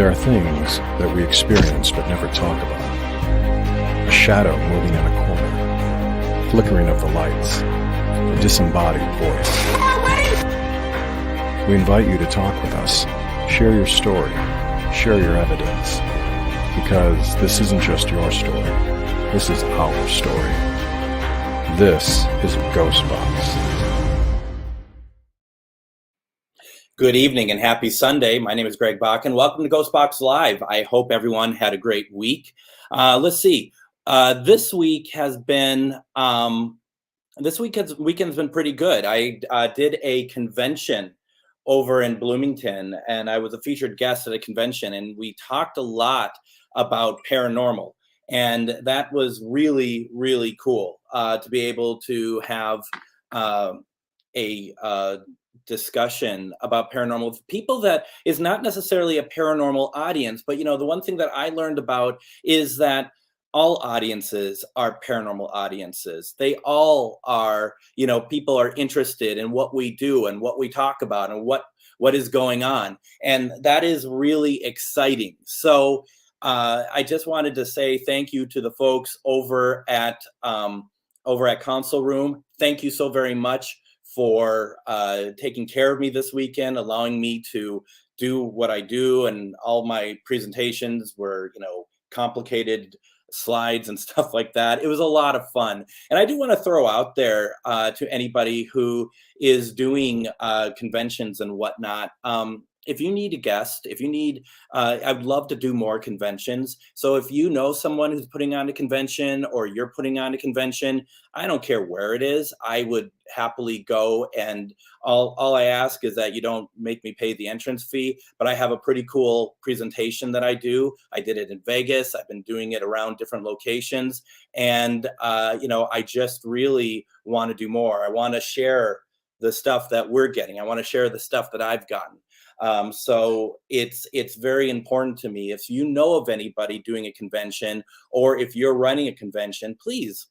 There are things that we experience but never talk about. A shadow moving in a corner, flickering of the lights, a disembodied voice. We invite you to talk with us, share your story, share your evidence, because this isn't just your story, this is our story. This is GhostBox. Good evening and happy Sunday. My name is Greg Bakun. Welcome to GhostBox Live. I hope everyone had a great week. Let's see. This week has been weekend's been pretty good. I did a convention over in Bloomington, and I was a featured guest at a convention, and we talked a lot about paranormal, and that was really, really cool to be able to have a discussion about paranormal with people that is not necessarily a paranormal audience, but the one thing that I learned about is that all audiences are paranormal audiences. They all are, people are interested in what we do and what we talk about and what is going on, and that is really exciting. So I just wanted to say thank you to the folks over at Console Room. Thank you so very much for taking care of me this weekend, allowing me to do what I do. And all my presentations were, complicated slides and stuff like that. It was a lot of fun. And I do want to throw out there to anybody who is doing conventions and whatnot. If you need a guest, if you need, I'd love to do more conventions. So if you know someone who's putting on a convention or you're putting on a convention, I don't care where it is, I would happily go. And all I ask is that you don't make me pay the entrance fee, but I have a pretty cool presentation that I do. I did it in Vegas. I've been doing it around different locations. And, I just really want to do more. I want to share the stuff that we're getting. I want to share the stuff that I've gotten. So it's very important to me. If you know of anybody doing a convention, or if you're running a convention, please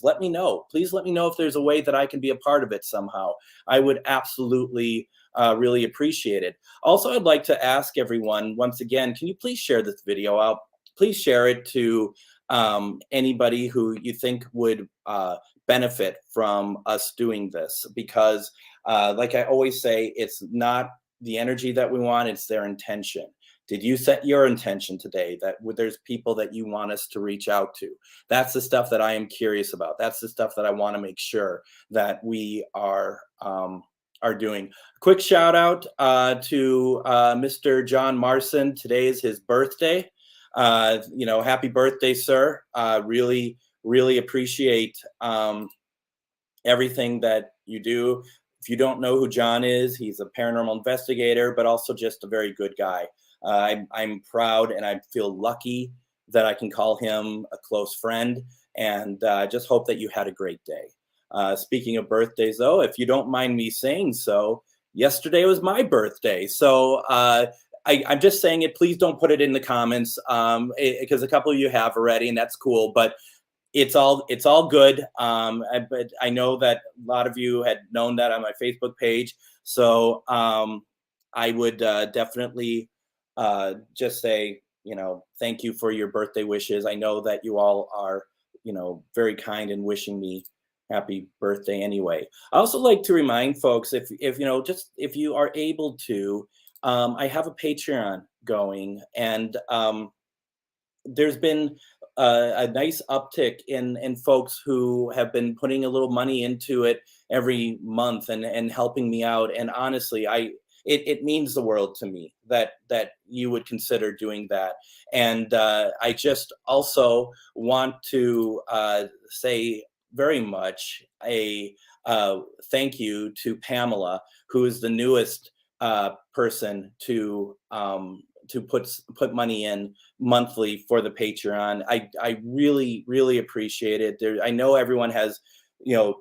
let me know. Please let me know if there's a way that I can be a part of it somehow. I would absolutely really appreciate it. Also, I'd like to ask everyone once again, can you please share this video out? Please share it to anybody who you think would benefit from us doing this, because like I always say, it's not the energy that we want, it's their intention. Did you set your intention today that there's people that you want us to reach out to? That's the stuff that I am curious about. That's the stuff that I want to make sure that we are doing. Quick shout out to Mr. John Marson. Today is his birthday. Happy birthday, sir. Really, really appreciate everything that you do. If you don't know who John is, he's a paranormal investigator, but also just a very good guy. I'm proud and I feel lucky that I can call him a close friend, and just hope that you had a great day. Speaking of birthdays, though, if you don't mind me saying so, yesterday was my birthday. So I'm just saying it. Please don't put it in the comments because a couple of you have already, and that's cool. But it's all good. But I know that a lot of you had known that on my Facebook page. So I would definitely just say, thank you for your birthday wishes. I know that you all are, very kind in wishing me happy birthday anyway. I also like to remind folks, if you are able to, I have a Patreon going, and there's been a nice uptick in folks who have been putting a little money into it every month and helping me out. And honestly, it means the world to me that you would consider doing that. And I just also want to say very much a thank you to Pamela, who is the newest person to put money in monthly for the Patreon. I really, really appreciate it. I know everyone has,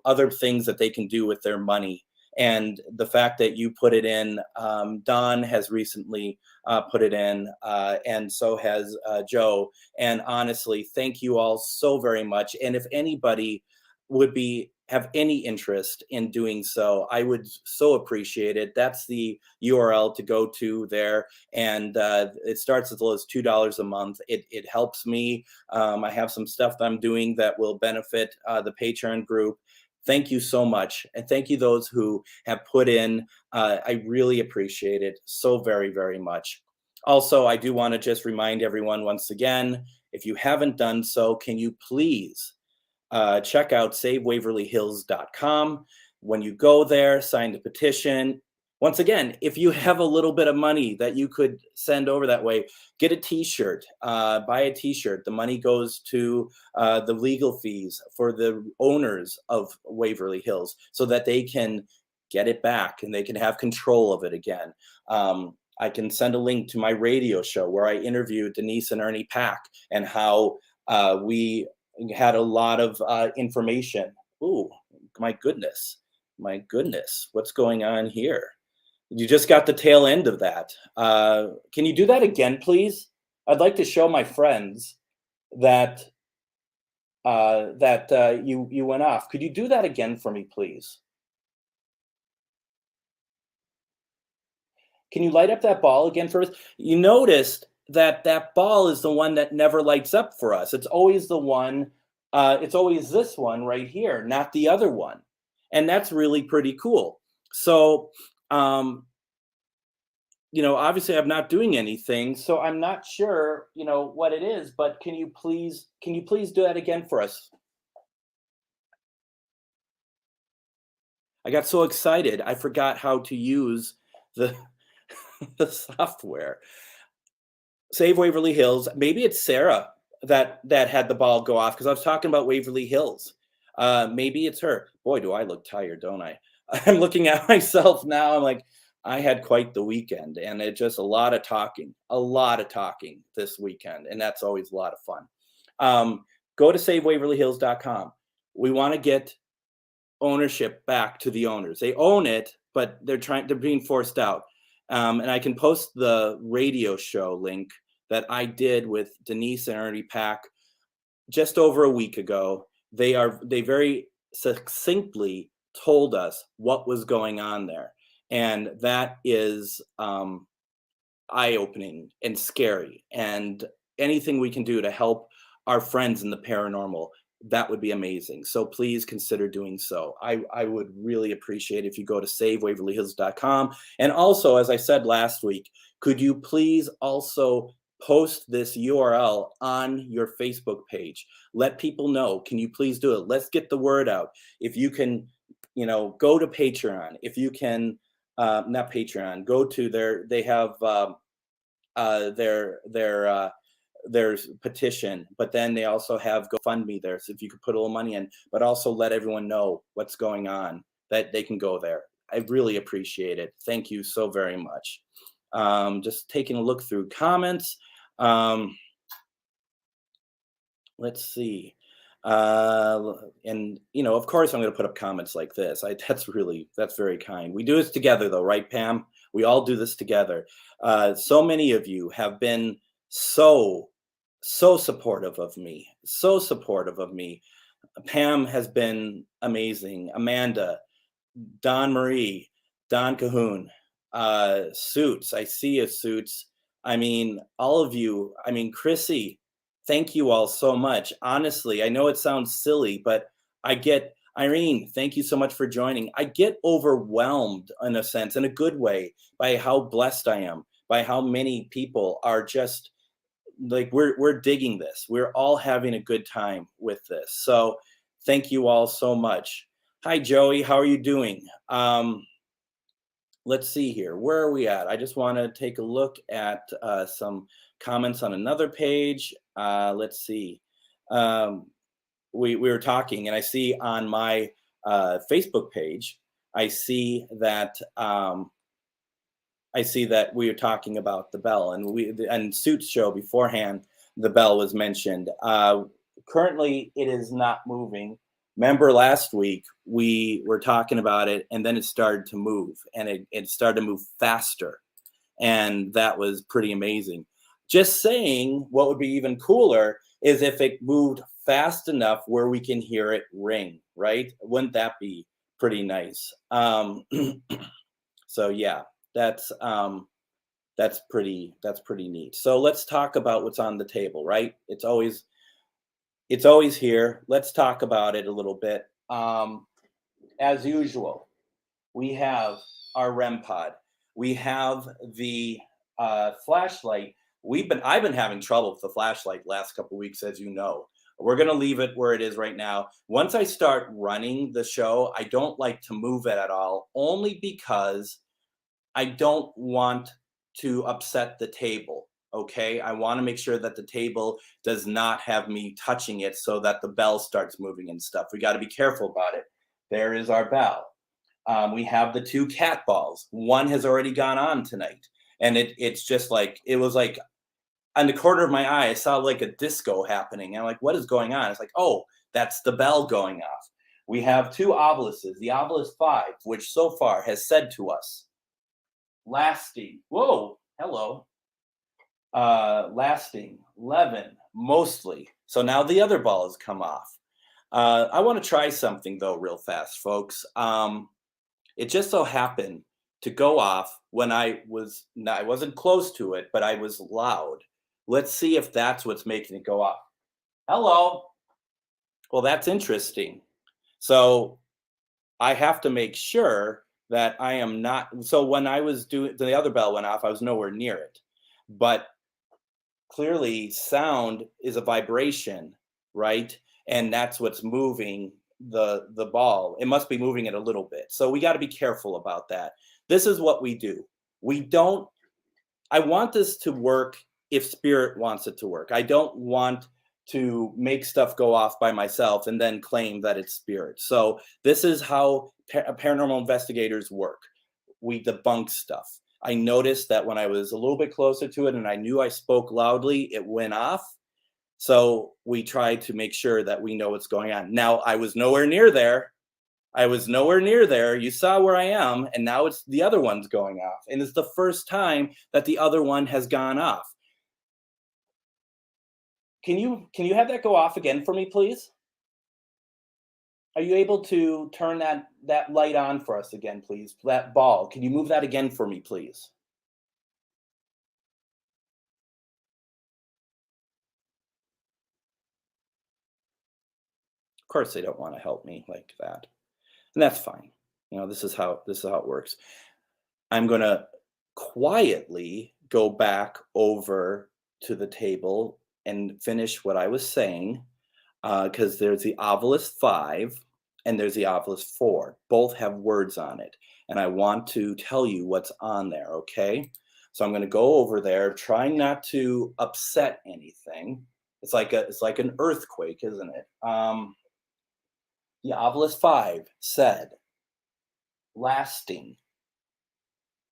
other things that they can do with their money. And the fact that you put it in, Don has recently put it in, and so has Joe. And honestly, thank you all so very much. And if anybody would be have any interest in doing so, I would so appreciate it. That's the URL to go to there. And it starts as low as $2 a month. It helps me. I have some stuff that I'm doing that will benefit the Patreon group. Thank you so much. And thank you those who have put in. I really appreciate it so very, very much. Also, I do want to just remind everyone once again, if you haven't done so, can you please check out SaveWaverlyHills.com. When you go there, sign the petition. Once again, if you have a little bit of money that you could send over that way, get a t-shirt, buy a t-shirt. The money goes to the legal fees for the owners of Waverly Hills so that they can get it back and they can have control of it again. I can send a link to my radio show where I interviewed Denise and Ernie Pack and how we had a lot of information. Ooh, my goodness, what's going on here? You just got the tail end of that. Can you do that again, please? I'd like to show my friends that you went off. Could you do that again for me, please? Can you light up that ball again for us? You noticed that that ball is the one that never lights up for us. It's always the one, it's always this one right here, not the other one. And that's really pretty cool. So, you know, obviously I'm not doing anything, so I'm not sure, you know, what it is, but can you please do that again for us? I got so excited, I forgot how to use the the software. Save Waverly Hills. Maybe it's Sarah that had the ball go off because I was talking about Waverly Hills. Maybe it's her. Boy, do I look tired, don't I? I'm looking at myself now. I'm like, I had quite the weekend, and it just a lot of talking this weekend, and that's always a lot of fun. Go to SaveWaverlyHills.com. We want to get ownership back to the owners. They own it, but they're being forced out. And I can post the radio show link that I did with Denise and Ernie Pack just over a week ago. They very succinctly told us what was going on there. And that is eye-opening and scary. And anything we can do to help our friends in the paranormal, that would be amazing. So please consider doing so. I would really appreciate if you go to SaveWaverlyHills.com. And also, as I said last week, could you please also post this URL on your Facebook page? Let people know. Can you please do it? Let's get the word out. If you can, you know, go to Patreon. If you can, not Patreon, go to they have there's petition, but then they also have GoFundMe there. So if you could put a little money in, but also let everyone know what's going on, that they can go there. I really appreciate it. Thank you so very much. Just taking a look through comments. Let's see. And you know, of course I'm going to put up comments like this. That's very kind. We do this together though, right, Pam? We all do this together. So many of you have been so supportive of me, Pam has been amazing. Amanda, Don Marie, Don Cahoon, Suits, I see you, Suits. I mean, all of you. I mean, Chrissy, thank you all so much. Honestly, I know it sounds silly, but Irene, thank you so much for joining. I get overwhelmed in a sense, in a good way, by how blessed I am, by how many people are just like, we're digging this. We're all having a good time with this. So thank you all so much. Hi, Joey. How are you doing? Let's see here. Where are we at? I just want to take a look at some comments on another page. Let's see. We were talking, and I see on my Facebook page, I see that we are talking about the bell, and Suits show beforehand, the bell was mentioned. Currently, it is not moving. Remember last week we were talking about it, and then it started to move, and it started to move faster, and that was pretty amazing. Just saying, what would be even cooler is if it moved fast enough where we can hear it ring, right? Wouldn't that be pretty nice? So yeah, that's pretty neat. So let's talk about what's on the table, right? It's always here. Let's talk about it a little bit. As usual, we have our REM pod. We have the flashlight. I've been having trouble with the flashlight last couple weeks, as you know. We're gonna leave it where it is right now. Once I start running the show, I don't like to move it at all, only because I don't want to upset the table. Okay, I want to make sure that the table does not have me touching it so that the bell starts moving and stuff. We got to be careful about it. There is our bell. We have the 2 cat balls. One has already gone on tonight, and it's just like it was like on the corner of my eye, I saw like a disco happening. And I'm like, what is going on? It's like, oh, that's the bell going off. We have 2 obelisks, the obelisk 5, which so far has said to us, lasting. Whoa, hello. Lasting 11, mostly. So now the other ball has come off. I want to try something though, real fast, folks. It just so happened to go off when I wasn't close to it, but I was loud. Let's see if that's what's making it go off. Hello. Well, that's interesting. So I have to make sure that I am not. So when I was doing the other bell went off, I was nowhere near it. But clearly sound is a vibration, right? And that's what's moving the ball. It must be moving it a little bit. So we got to be careful about that. This is what we do. I want this to work if spirit wants it to work. I don't want to make stuff go off by myself and then claim that it's spirit. So this is how paranormal investigators work. We debunk stuff. I noticed that when I was a little bit closer to it and I knew I spoke loudly, it went off. So we try to make sure that we know what's going on. Now, I was nowhere near there. You saw where I am, and now it's the other one's going off. And it's the first time that the other one has gone off. Can you have that go off again for me, please? Are you able to turn that light on for us again, please? That ball. Can you move that again for me, please? Of course, they don't want to help me like that, and that's fine. This is how it works. I'm gonna quietly go back over to the table and finish what I was saying, because there's the obelisk 5 and there's the obelisk 4. Both have words on it, and I want to tell you what's on there. Okay, so I'm going to go over there, trying not to upset anything. It's like an earthquake, isn't it? The obelisk 5 said, lasting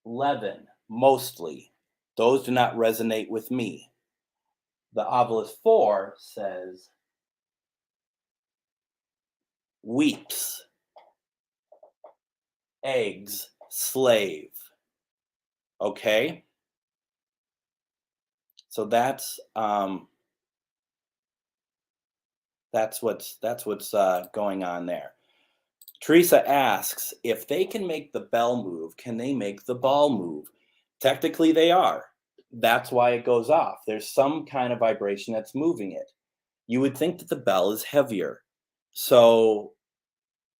11, mostly. Those do not resonate with me. The obelisk 4 says, weeps, eggs, slave. Okay? So that's what's going on there. Teresa asks, if they can make the bell move, can they make the ball move? Technically, they are. That's why it goes off. There's some kind of vibration that's moving it. You would think that the bell is heavier. So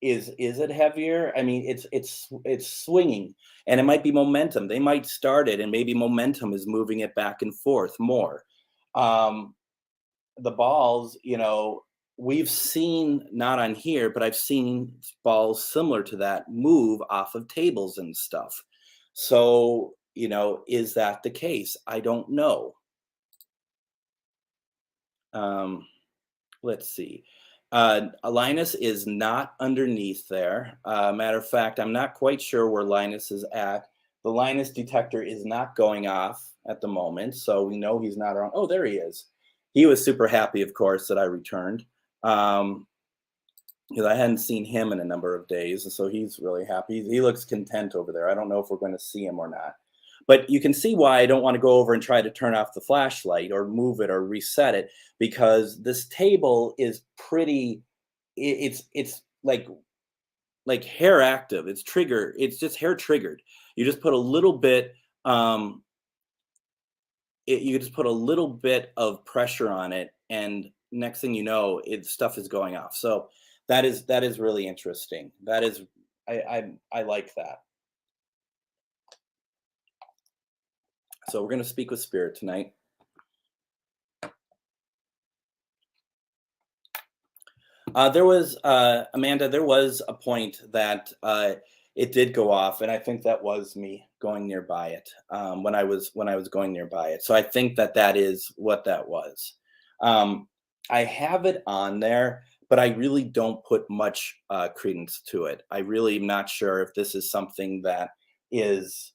is it heavier? I mean, it's swinging, and it might be momentum. They might start it, and maybe momentum is moving it back and forth more. The balls, we've seen, not on here, but I've seen balls similar to that move off of tables and stuff. So, is that the case? I don't know. Let's see. Linus is not underneath there. Matter of fact, I'm not quite sure where Linus is at. The Linus detector is not going off at the moment, so we know he's not around. Oh, there he is. He was super happy, of course, that I returned. Because I hadn't seen him in a number of days, and so he's really happy. He looks content over there. I don't know if we're going to see him or not. But you can see why I don't want to go over and try to turn off the flashlight or move it or reset it, because this table is pretty, it's like hair active. It's trigger. It's just hair triggered. You just put a little bit, um, you just put a little bit of pressure on it, and next thing you know, stuff is going off. So that is really interesting. That is, I like that. So we're going to speak with spirit tonight. There was Amanda. There was a point that it did go off, and I think that was me going nearby it when I was going nearby it. So I think that is what that was. I have it on there, but I really don't put much credence to it. I really am not sure if this is something that is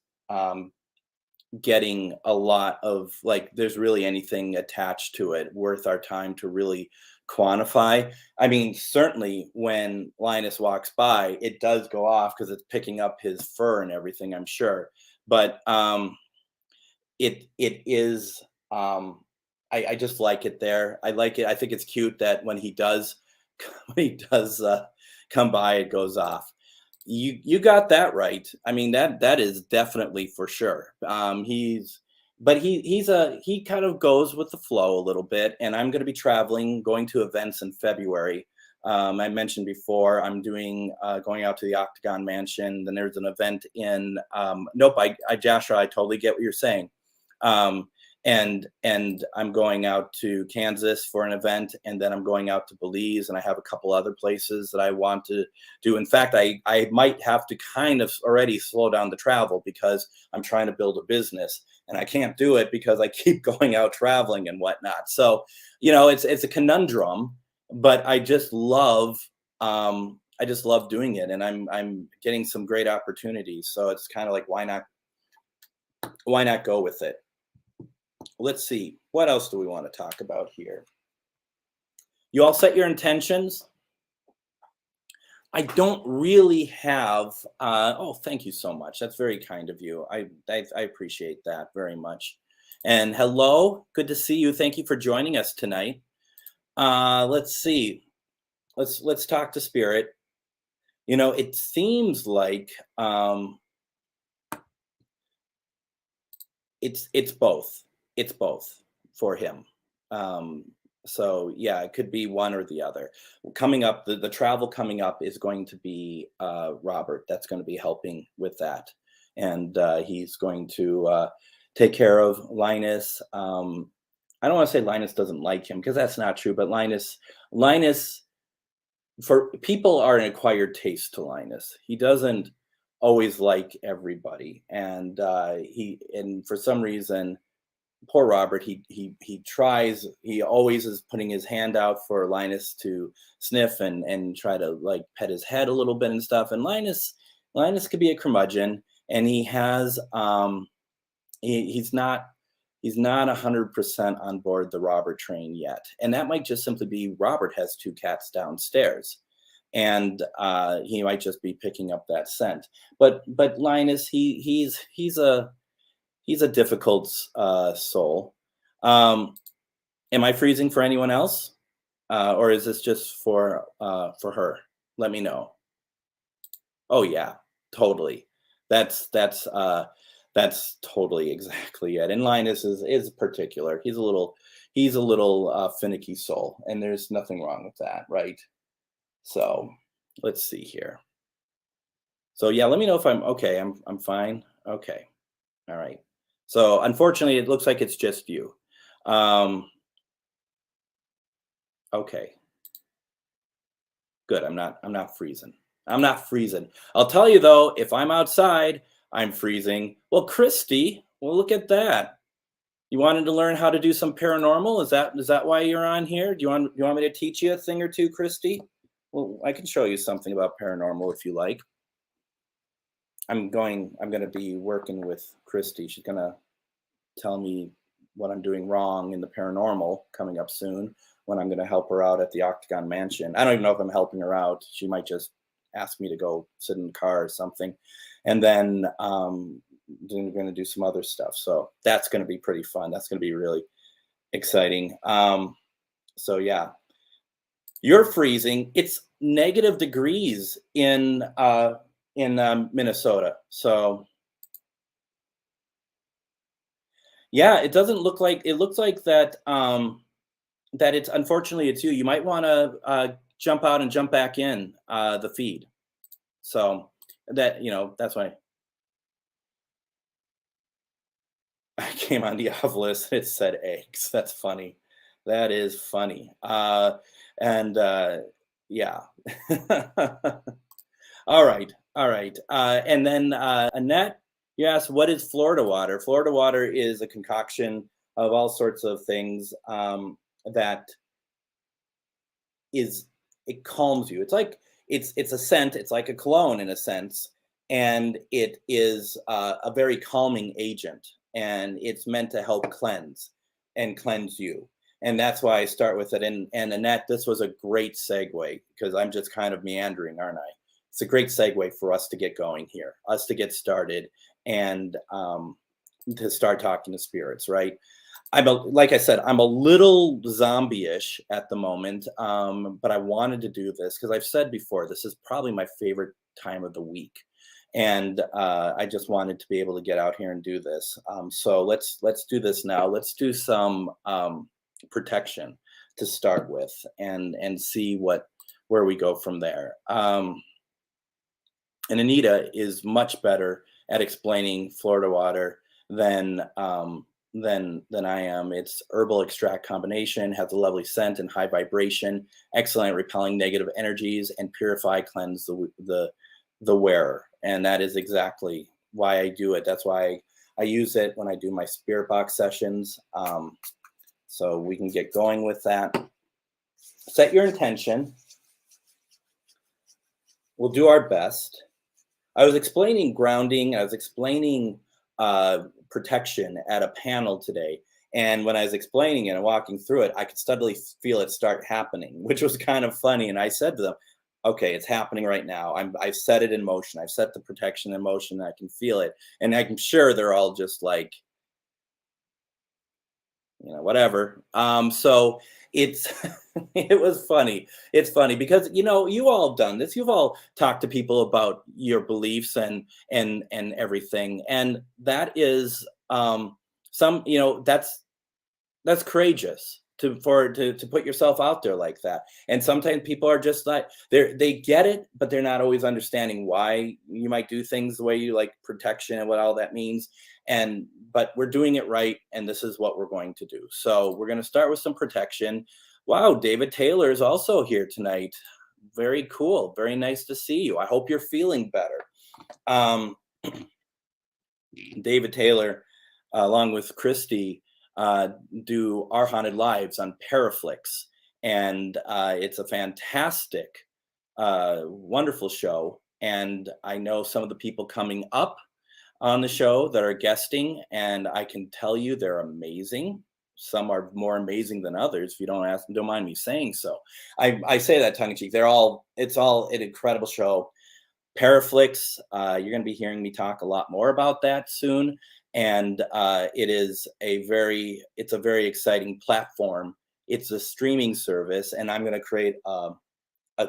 getting a lot of, like, there's really anything attached to it worth our time to really quantify. I mean, certainly when Linus walks by, it does go off because it's picking up his fur and everything, I'm sure. But it is, I just like it there. I like it. I think it's cute that when he does come by, it goes off. You got that right. I mean, that is definitely for sure. He kind of goes with the flow a little bit, and I'm going to be going to events in February. I mentioned before I'm going out to the Octagon Mansion. Then there's an event in nope, Joshua, I totally get what you're saying. And I'm going out to Kansas for an event, and then I'm going out to Belize, and I have a couple other places that I want to do. In fact, I might have to kind of already slow down the travel because I'm trying to build a business, and I can't do it because I keep going out traveling and whatnot. So, it's a conundrum, but I just love doing it, and I'm getting some great opportunities. So it's kind of like, why not go with it? Let's see. What else do we want to talk about here? You all set your intentions? I don't really have. Oh, thank you so much. That's very kind of you. I appreciate that very much. And hello, good to see you. Thank you for joining us tonight. Let's see. Let's talk to spirit. It seems like it's both. It's both for him. So yeah, it could be one or the other. Coming up, the travel coming up is going to be Robert. That's going to be helping with that, and he's going to take care of Linus. I don't want to say Linus doesn't like him, because that's not true. But Linus, for people are an acquired taste to Linus. He doesn't always like everybody, and for some reason, poor Robert, he tries, he always is putting his hand out for Linus to sniff and try to, like, pet his head a little bit and stuff. And Linus could be a curmudgeon, and he has he's not 100% on board the Robert train yet. And that might just simply be Robert has two cats downstairs, and he might just be picking up that scent. But Linus, he's a difficult soul. Am I freezing for anyone else, or is this just for her? Let me know. Oh yeah, totally. That's totally exactly it. And Linus is particular. He's a little finicky soul, and there's nothing wrong with that, right? So let's see here. So yeah, let me know if I'm okay. I'm fine. Okay. All right. So unfortunately, it looks like it's just you. Okay. Good. I'm not freezing. I'm not freezing. I'll tell you though, if I'm outside, I'm freezing. Well, Christy, well, look at that. You wanted to learn how to do some paranormal? Is that why you're on here? Do you want me to teach you a thing or two, Christy? Well, I can show you something about paranormal if you like. I'm going to be working with Christy. She's going to tell me what I'm doing wrong in the paranormal coming up soon, when I'm going to help her out at the Octagon Mansion. I don't even know if I'm helping her out. She might just ask me to go sit in the car or something. And then going to do some other stuff. So that's going to be pretty fun. That's going to be really exciting. So yeah, you're freezing. It's negative degrees in Minnesota. So yeah, it doesn't look like, it looks like that that it's, unfortunately it's you. You might want to jump out and jump back in the feed. So that, that's why I came on the off list. It said eggs. That's funny. That is funny. And yeah. All right. All right. And then Annette, you asked, what is Florida water? Florida water is a concoction of all sorts of things that is, it calms you. It's like, it's a scent. It's like a cologne in a sense, and it is a very calming agent, and it's meant to help cleanse and cleanse you. And that's why I start with it. And Annette, this was a great segue, because I'm just kind of meandering, aren't I? It's a great segue for us to get going here, us to get started, and to start talking to spirits, right? Like I said, I'm a little zombie-ish at the moment, but I wanted to do this because I've said before, this is probably my favorite time of the week, and I just wanted to be able to get out here and do this. So let's do this now. Let's do some protection to start with, and see where we go from there. And Anita is much better at explaining Florida water than I am. It's herbal extract combination, has a lovely scent and high vibration, excellent at repelling negative energies, and purify, cleanse the wearer. And that is exactly why I do it. That's why I use it when I do my spirit box sessions. So we can get going with that. Set your intention. We'll do our best. I was explaining grounding. I was explaining protection at a panel today. And when I was explaining it and walking through it, I could steadily feel it start happening, which was kind of funny. And I said to them, okay, it's happening right now. I've set it in motion. I've set the protection in motion. I can feel it. And I'm sure they're all just like, whatever. So it's, it was funny. It's funny because, you all have done this. You've all talked to people about your beliefs and everything. And that is that's courageous to put yourself out there like that. And sometimes people are just like, they get it, but they're not always understanding why you might do things the way you like, protection and what all that means. But we're doing it right, and this is what we're going to do. So we're going to start with some protection. Wow, David Taylor is also here tonight. Very cool. Very nice to see you. I hope you're feeling better. David Taylor, along with Christy, do Our Haunted Lives on Paraflix, and it's a fantastic, wonderful show. And I know some of the people coming up on the show that are guesting, and I can tell you they're amazing. Some are more amazing than others. If you don't mind me saying so. I say that tongue in cheek. It's all an incredible show. Paraflix, you're going to be hearing me talk a lot more about that soon. And it's a very exciting platform. It's a streaming service, and I'm going to create a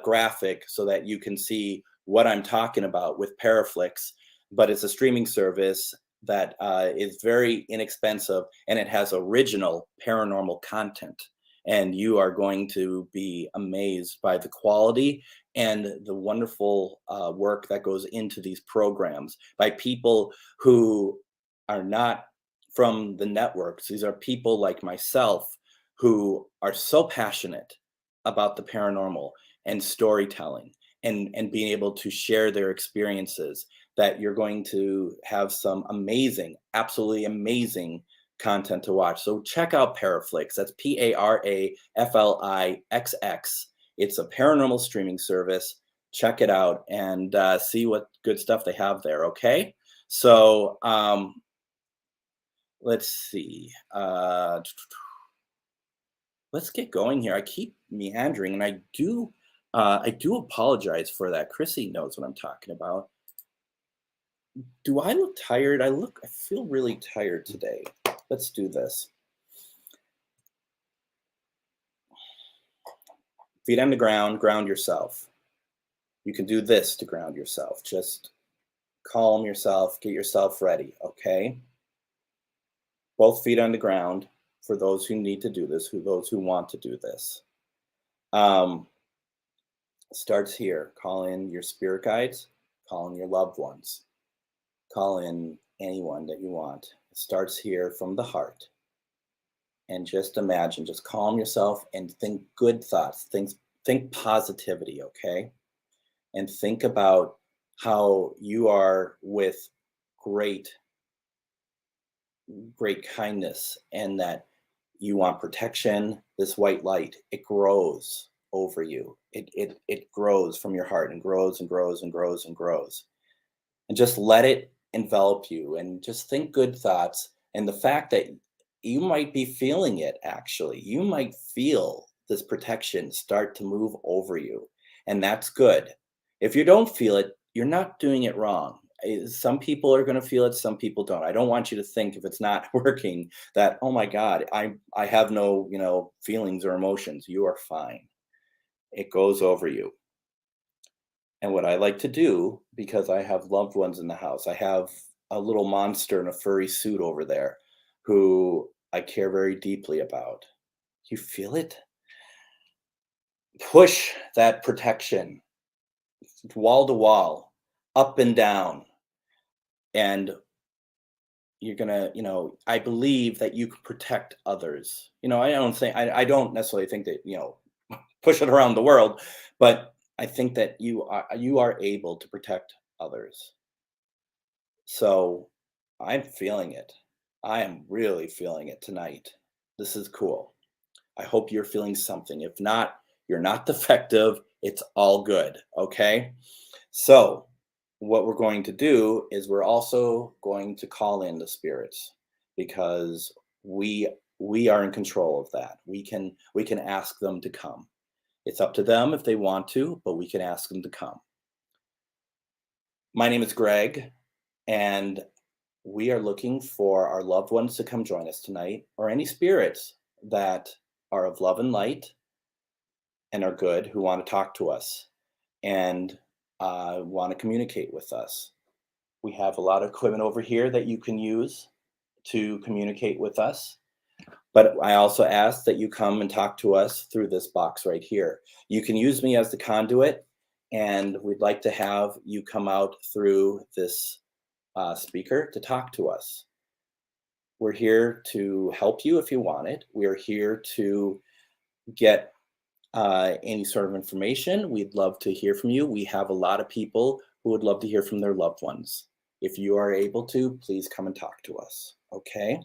graphic so that you can see what I'm talking about with Paraflix. But it's a streaming service that is very inexpensive, and it has original paranormal content. And you are going to be amazed by the quality and the wonderful work that goes into these programs by people who are not from the networks. These are people like myself who are so passionate about the paranormal and storytelling and being able to share their experiences, that you're going to have some amazing, absolutely amazing content to watch. So check out Paraflix. That's Paraflix. It's a paranormal streaming service. Check it out and see what good stuff they have there. Okay. So let's see. Let's get going here. I keep meandering, and I do apologize for that. Chrissy knows what I'm talking about. Do I look tired? I feel really tired today. Let's do this. Feet on the ground, ground yourself. You can do this to ground yourself. Just calm yourself, get yourself ready, okay? Both feet on the ground for those who need to do this, those who want to do this. Um, Starts here. Call in your spirit guides, call in your loved ones, call in anyone that you want. It starts here from the heart. And just imagine, just calm yourself and think good thoughts. Think positivity, okay? And think about how you are with great great kindness, and that you want protection. This white light, it grows over you. It grows from your heart and grows and grows and grows and grows. And just let it envelop you and just think good thoughts. And the fact that you might be feeling it, actually, you might feel this protection start to move over you. And that's good. If you don't feel it, you're not doing it wrong. Some people are going to feel it, some people don't. I don't want you to think, if it's not working, that, oh my God, I have no, feelings or emotions. You are fine. It goes over you. And what I like to do, because I have loved ones in the house, I have a little monster in a furry suit over there who I care very deeply about. You feel it? Push that protection wall to wall, up and down. And you're gonna, I believe that you can protect others. I don't necessarily think that, push it around the world, but I think that you are able to protect others. So I'm feeling it. I am really feeling it tonight. This is cool. I hope you're feeling something. If not, you're not defective. It's all good. Okay. So, what we're going to do is we're also going to call in the spirits, because we are in control of that. We can ask them to come. It's up to them if they want to, but we can ask them to come. My name is Greg, and we are looking for our loved ones to come join us tonight, or any spirits that are of love and light and are good, who want to talk to us and want to communicate with us. We have a lot of equipment over here that you can use to communicate with us. But I also ask that you come and talk to us through this box right here. You can use me as the conduit, and we'd like to have you come out through this speaker to talk to us. We're here to help you if you want it. We are here to get any sort of information. We'd love to hear from you. We have a lot of people who would love to hear from their loved ones. If you are able to, please come and talk to us. Okay.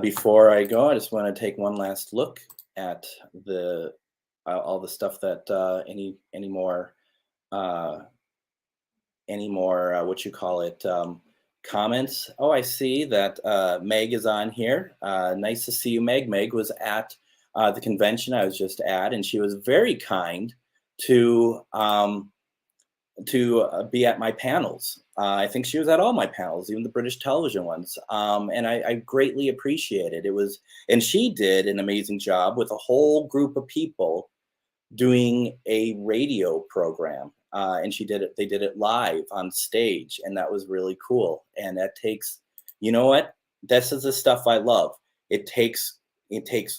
Before I go, I just want to take one last look at the all the stuff that any more what you call it, comments. Oh, I see that Meg is on here. Nice to see you, Meg. Meg was at the convention I was just at, and she was very kind to be at my panels. I think she was at all my panels, even the British television ones, and I greatly appreciate it. And she did an amazing job with a whole group of people doing a radio program, and they did it live on stage, and that was really cool. And that takes, you know what? This is the stuff I love. It takes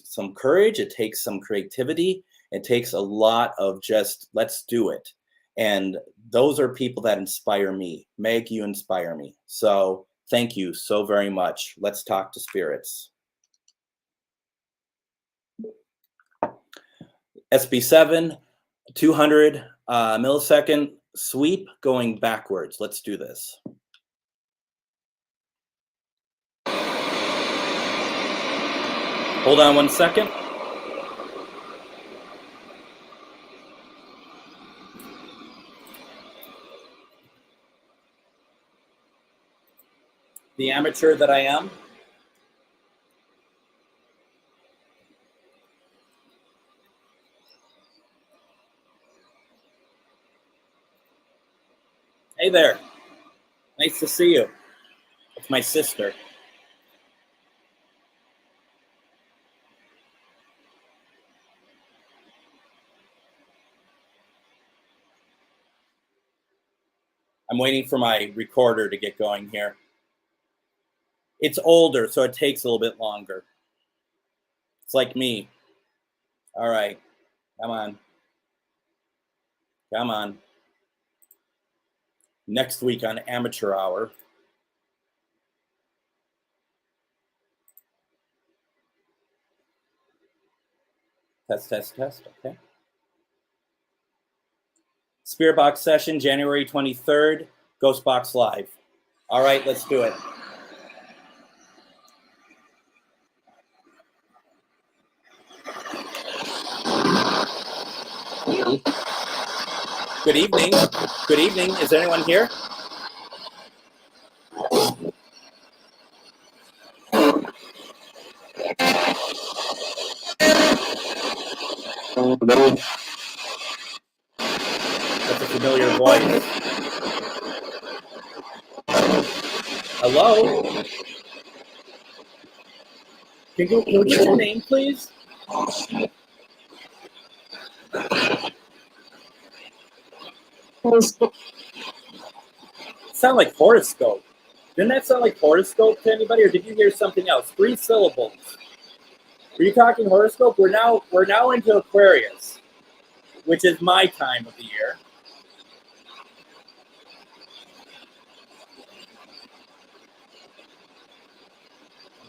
some courage. It takes some creativity. It takes a lot of just, let's do it. And those are people that inspire me. Meg, you inspire me. So thank you so very much. Let's talk to spirits. SB7, 200 millisecond sweep going backwards. Let's do this. Hold on 1 second. The amateur that I am, Hey there. Nice to see you. It's my sister. I'm waiting for my recorder to get going here. It's older, so it takes a little bit longer. It's like me. All right. Come on. Come on. Next week on Amateur Hour. Test, test, test. Okay. Spirit Box session, January 23rd. GhostBox Live. All right, let's do it. Good evening. Good evening. Is anyone here? That's a familiar voice. Hello? Can we get your name, please? Sound like horoscope. Didn't that sound like horoscope to anybody, or did you hear something else? 3 syllables. Were you talking horoscope? We're now into Aquarius, which is my time of the year.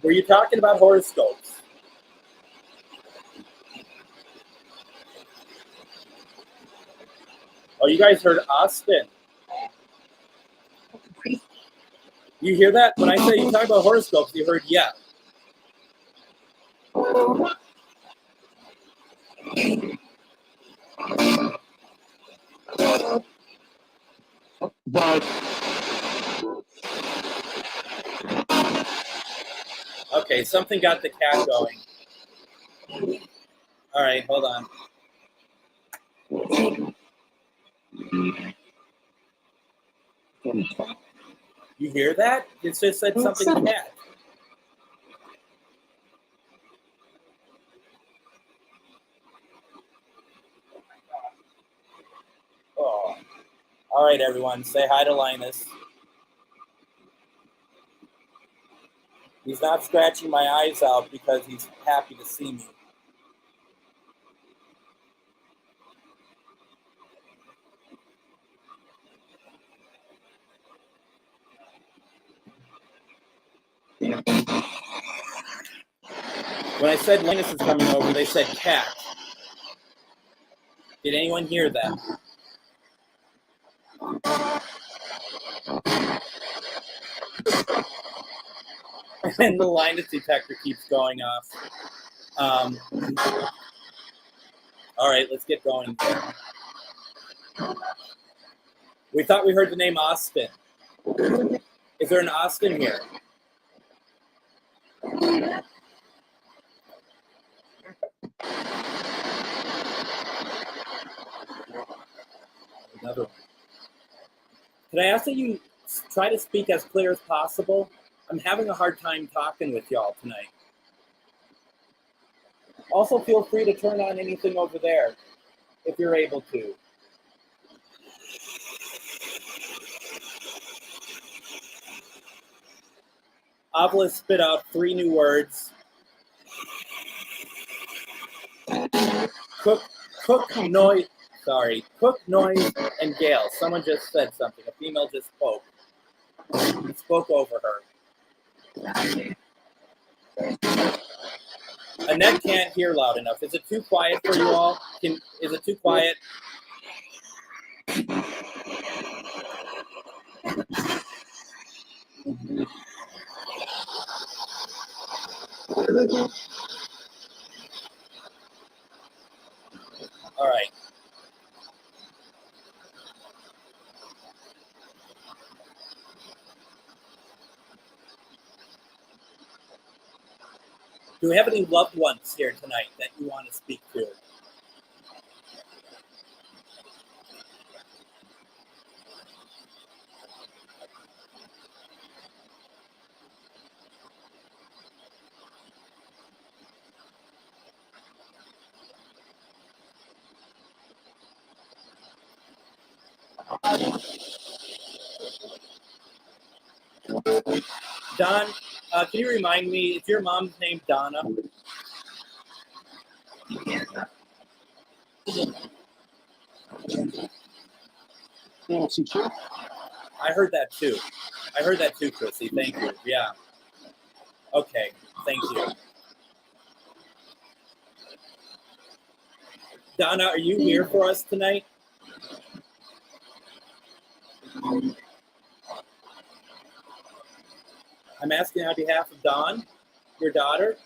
Were you talking about horoscopes? Oh, you guys heard Austin. You hear that? When I say you talk about horoscopes, you heard yeah. Okay, something got the cat going. All right, hold on. You hear that? It just said something cat. Oh. All right, everyone, say hi to Linus. He's not scratching my eyes out because he's happy to see me. When I said Linus is coming over, they said cat. Did anyone hear that? And the Linus detector keeps going off. All right, let's get going here. We thought we heard the name Austin. Is there an Austin here? Another one. Can I ask that you try to speak as clear as possible? I'm having a hard time talking with y'all tonight. Also, feel free to turn on anything over there if you're able to. Avila spit out 3 new words. Cook, noise, and Gail. Someone just said something. A female just spoke over her. Annette can't hear loud enough. Is it too quiet for you all? Is it too quiet? All right. Do we have any loved ones here tonight that you want to speak to? Don, can you remind me, is your mom's name Donna? I heard that too. Chrissy. Thank you. Yeah. Okay. Thank you. Donna, are you here for us tonight? I'm asking on behalf of Dawn, your daughter.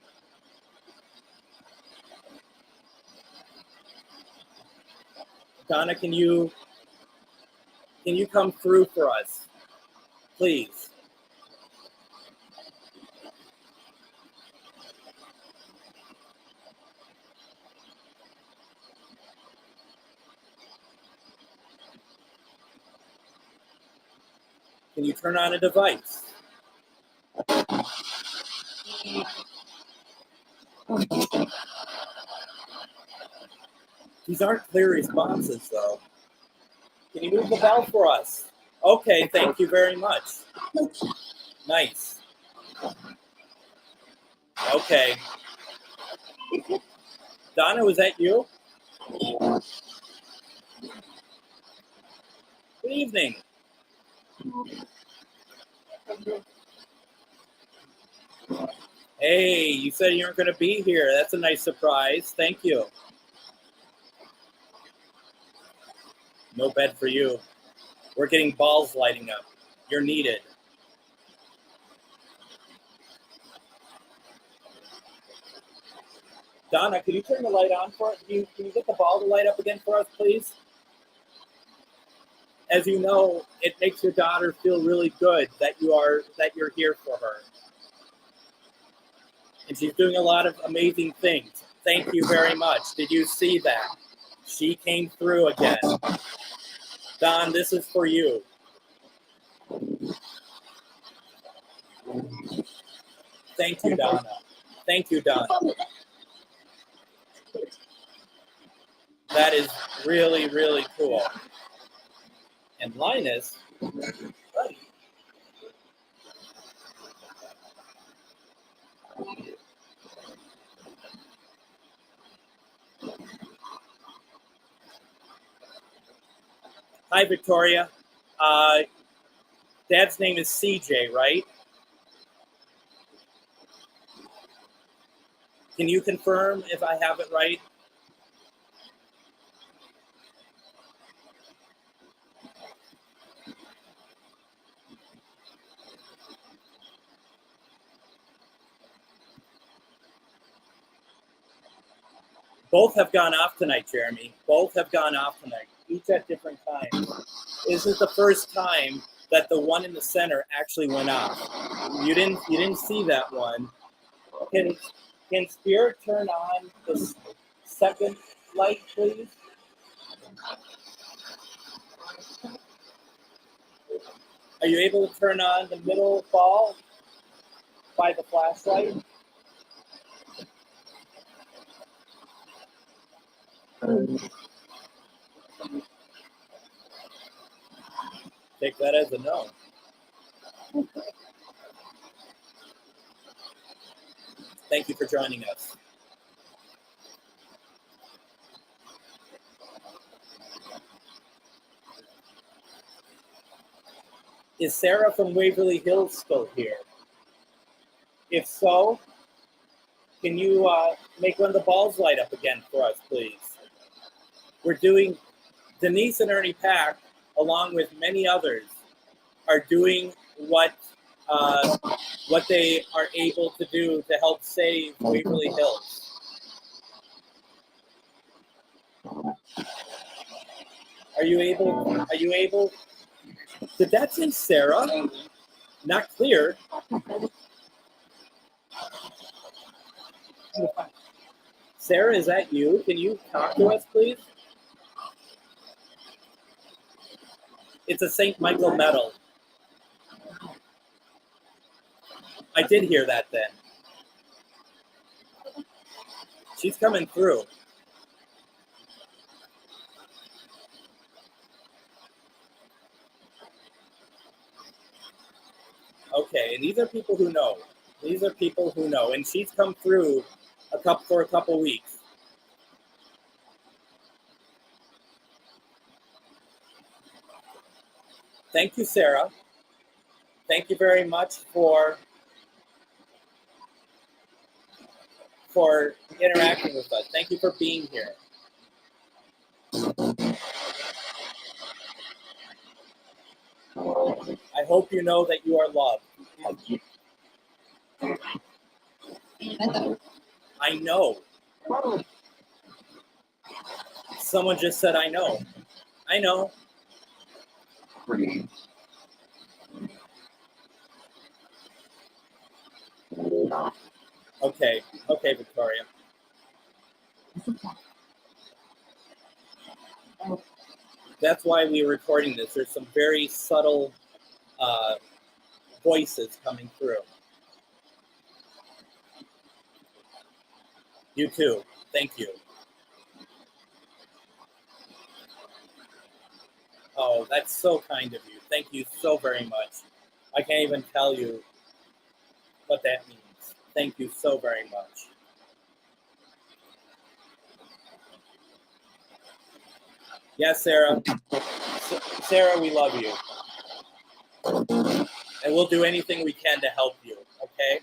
Donna, can you come through for us, please? Can you turn on a device? These aren't clear responses, though. Can you move the bell for us? Okay, thank you very much. Nice. Okay. Donna, was that you? Good evening. Hey, you said you weren't going to be here. That's a nice surprise. Thank you. No bed for you. We're getting balls lighting up. You're needed. Donna, can you turn the light on for us? Can you get the ball to light up again for us, please? As you know, it makes your daughter feel really good that you're here for her. And she's doing a lot of amazing things. Thank you very much. Did you see that? She came through again. Don, this is for you. Thank you, Donna. Thank you, Donna. That is really, really cool. And Linus, buddy. Hi, Victoria. Dad's name is CJ, right? Can you confirm if I have it right? Both have gone off tonight, Jeremy. Both have gone off tonight, each at different times. This is the first time that the one in the center actually went off. You didn't see that one. Can Spirit turn on the second light, please? Are you able to turn on the middle ball by the flashlight? Take that as a no. Thank you for joining us. Is Sarah from Waverly Hills still here? If so, can you make one of the balls light up again for us, please? We're doing, Denise and Ernie Pack, along with many others, are doing what they are able to do to help save Waverly Hills. Are you able? Did that say Sarah? Not clear. Sarah, is that you? Can you talk to us, please? It's a St. Michael medal. I did hear that then. She's coming through. Okay, and these are people who know. These are people who know, and she's come through for a couple weeks. Thank you, Sarah. Thank you very much for interacting with us. Thank you for being here. I hope you know that you are loved. I know. Someone just said, I know. I know. Okay, Victoria. That's why we're recording this. There's some very subtle voices coming through. You too. Thank you. Oh, that's so kind of you. Thank you so very much. I can't even tell you what that means. Thank you so very much. Yes, Sarah. Sarah, we love you. And we'll do anything we can to help you, okay?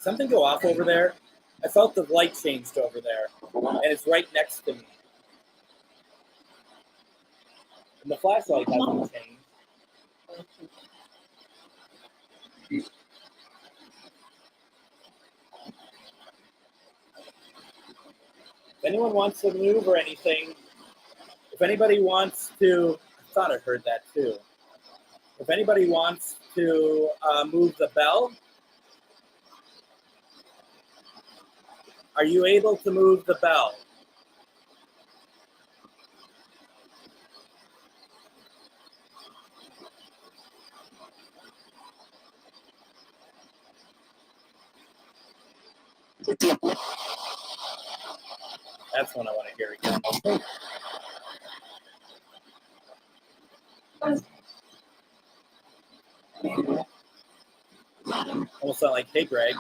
Something go off over there? I felt the light changed over there, and it's right next to me. And the flashlight hasn't changed. If anyone wants to move or anything, if anybody wants to, I thought I heard that too. If anybody wants to move the bell, are you able to move the bell? That's what I want to hear again. Almost sound like, hey, Greg.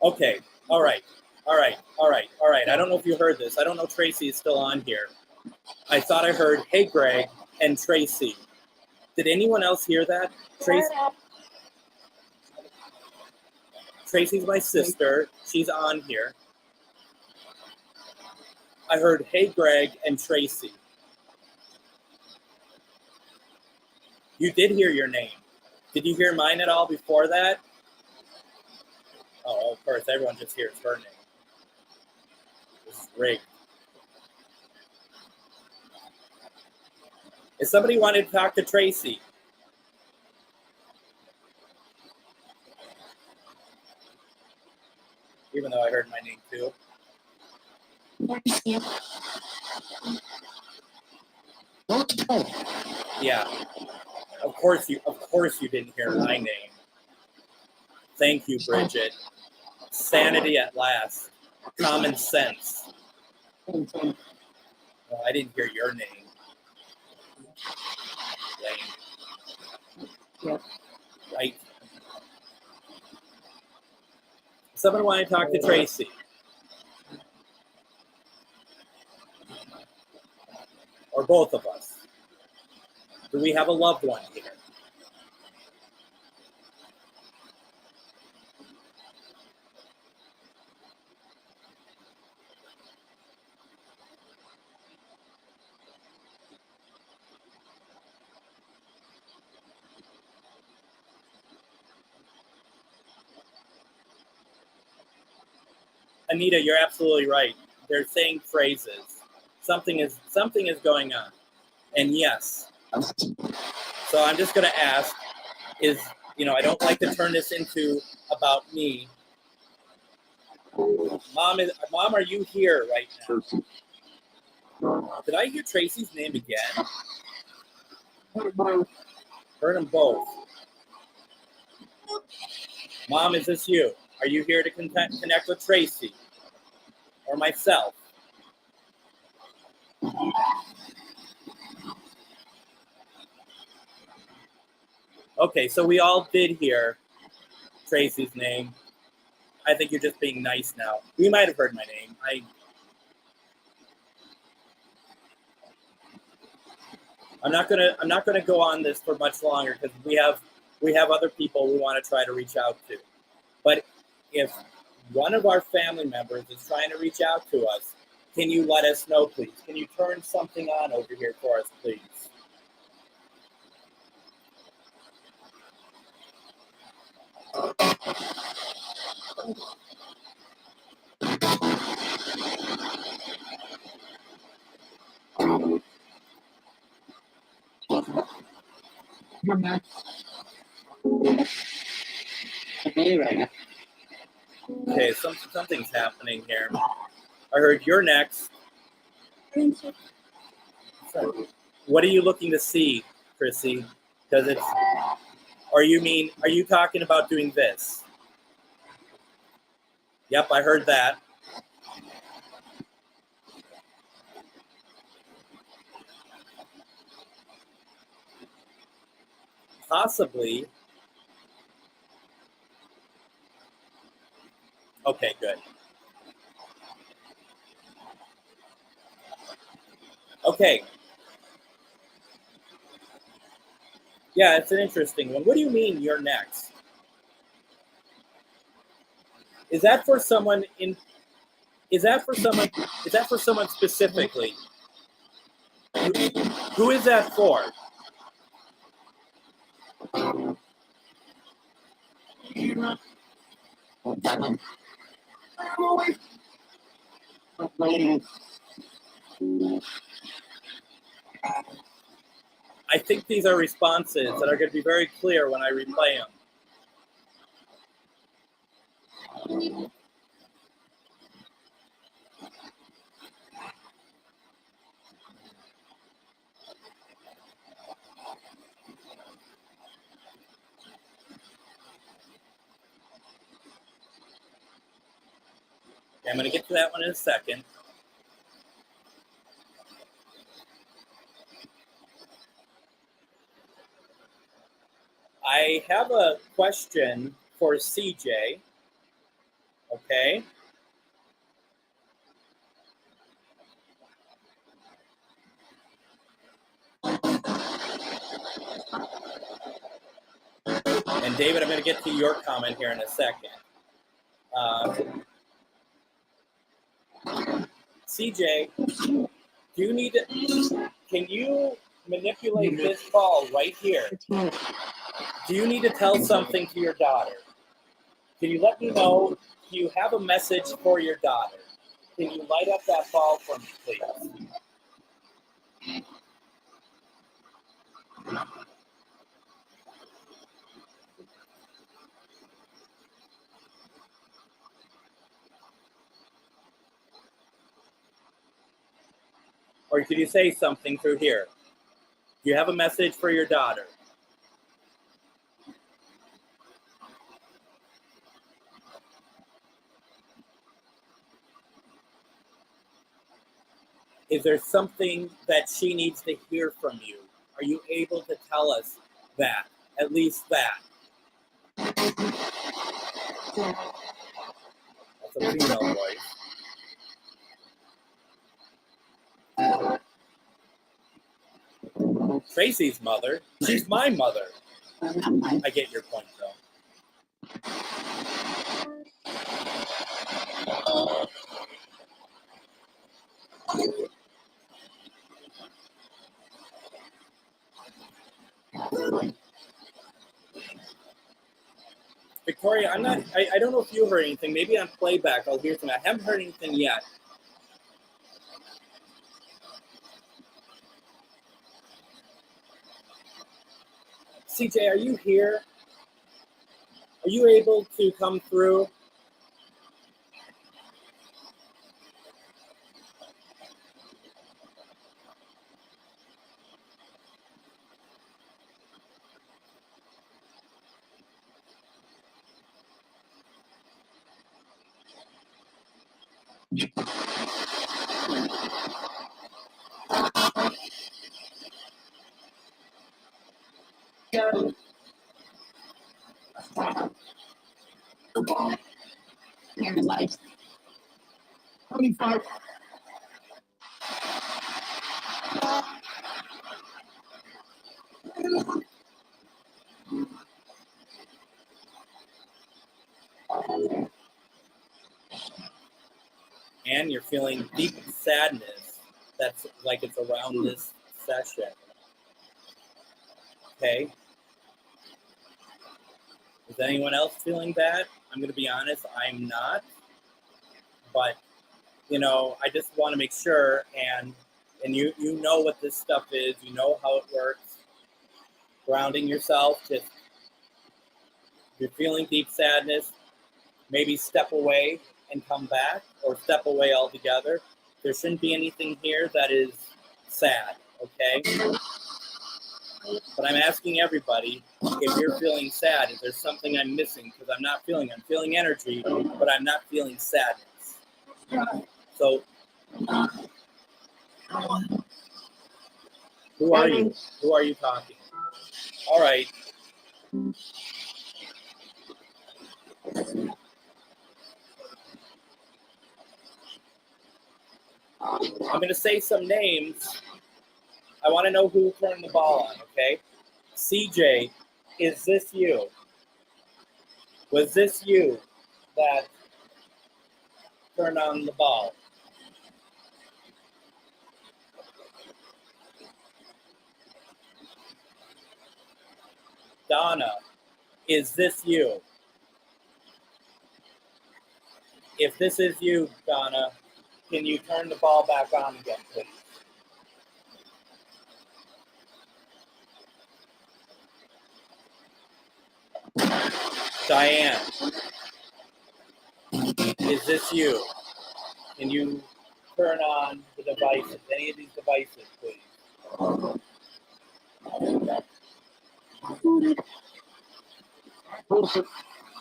Okay, all right. I don't know if you heard this. I don't know if Tracy is still on here. I thought I heard, hey, Greg and Tracy. Did anyone else hear that? Tracy's my sister. She's on here. I heard, hey, Greg and Tracy. You did hear your name. Did you hear mine at all before that? Oh, of course, everyone just hears her name. This is great. If somebody wanted to talk to Tracy, even though I heard my name too. Yeah. Of course you didn't hear my name. Thank you, Bridget. Sanity at last. Common sense. Well, I didn't hear your name. Lane. Right. Someone want to talk to Tracy. Or both of us. Do we have a loved one here? Anita, you're absolutely right. They're saying phrases. Something is going on. And yes. So I'm just going to ask I don't like to turn this into about me. Mom, are you here right now? Did I hear Tracy's name again? Heard them both. Mom, is this you? Are you here to connect with Tracy or myself? Okay, so we all did hear Tracy's name. I think you're just being nice now. You might have heard my name. I'm not gonna go on this for much longer because we have other people we want to try to reach out to. But if one of our family members is trying to reach out to us, can you let us know, please? Can you turn something on over here for us, please? Okay, something's happening here. I heard you're next. What are you looking to see, Chrissy? Because it's. Are you talking about doing this? Yep, I heard that. Possibly. Okay, good. Okay. Yeah, it's an interesting one. What do you mean you're next? Is that for someone specifically? Who is that for? I think these are responses that are going to be very clear when I replay them. Okay, I'm going to get to that one in a second. I have a question for CJ. Okay. And David, I'm going to get to your comment here in a second. CJ, can you manipulate this ball right here? Do you need to tell something to your daughter? Can you let me know? Do you have a message for your daughter? Can you light up that ball for me, please? Or could you say something through here? Do you have a message for your daughter? Is there something that she needs to hear from you? Are you able to tell us that? At least that. That's a female voice. Tracy's mother? She's my mother. I get your point, though. Victoria, I don't know if you heard anything. Maybe on playback I'll hear something. I haven't heard anything yet. CJ, are you here? Are you able to come through? And you're feeling deep sadness that's like it's around this session. Okay? Is anyone else feeling that? I'm going to be honest, I'm not. But, you know, I just want to make sure, and you know what this stuff is, you know how it works. Grounding yourself, just if you're feeling deep sadness, maybe step away and come back, or step away altogether. There shouldn't be anything here that is sad, okay? But I'm asking everybody, if you're feeling sad, is there something I'm missing? Because I'm feeling energy, but I'm not feeling sadness. So, who are you? Who are you talking? All right. I'm going to say some names. I want to know who turned the ball on, okay? CJ, is this you? Was this you that turned on the ball? Donna, is this you? If this is you, Donna, can you turn the ball back on again, please? Diane, is this you? Can you turn on the devices, any of these devices, please?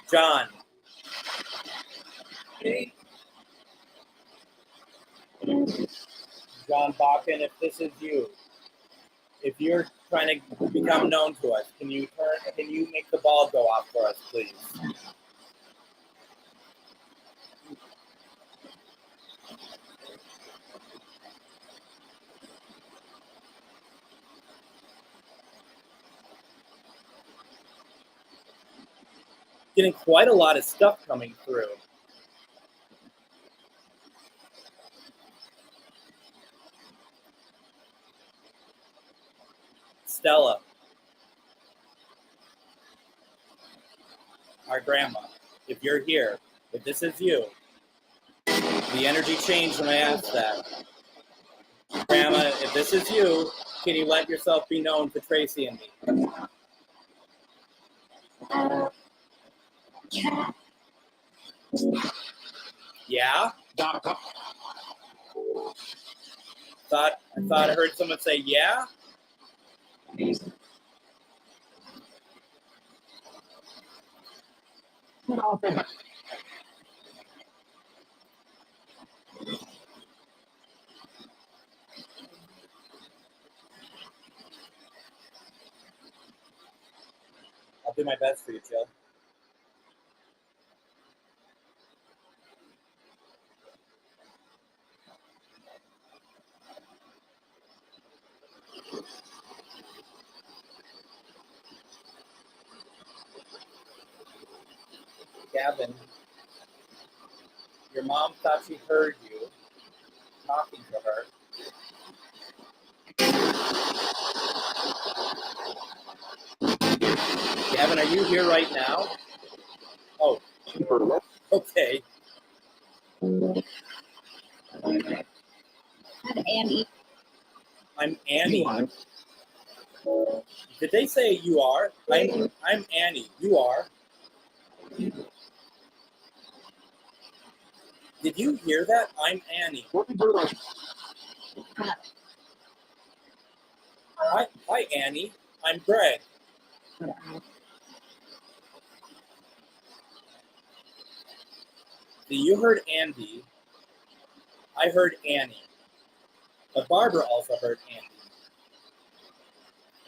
John. John Bakun, if this is you, if you're trying to become known to us, can you make the ball go off for us, please? Getting quite a lot of stuff coming through. Stella, our grandma, if you're here, if this is you, the energy changed when I asked that. Grandma, if this is you, can you let yourself be known to Tracy and me? Yeah? I thought I heard someone say, yeah? I'll do my best for you, Jill. Gavin, your mom thought she heard you talking to her. Gavin, are you here right now? Oh, okay. I'm Annie. I'm Annie. Did they say you are? I'm Annie. You are. Did you hear that? I'm Annie. Hi, Annie. I'm Greg. See, you heard Andy. I heard Annie. But Barbara also heard Andy.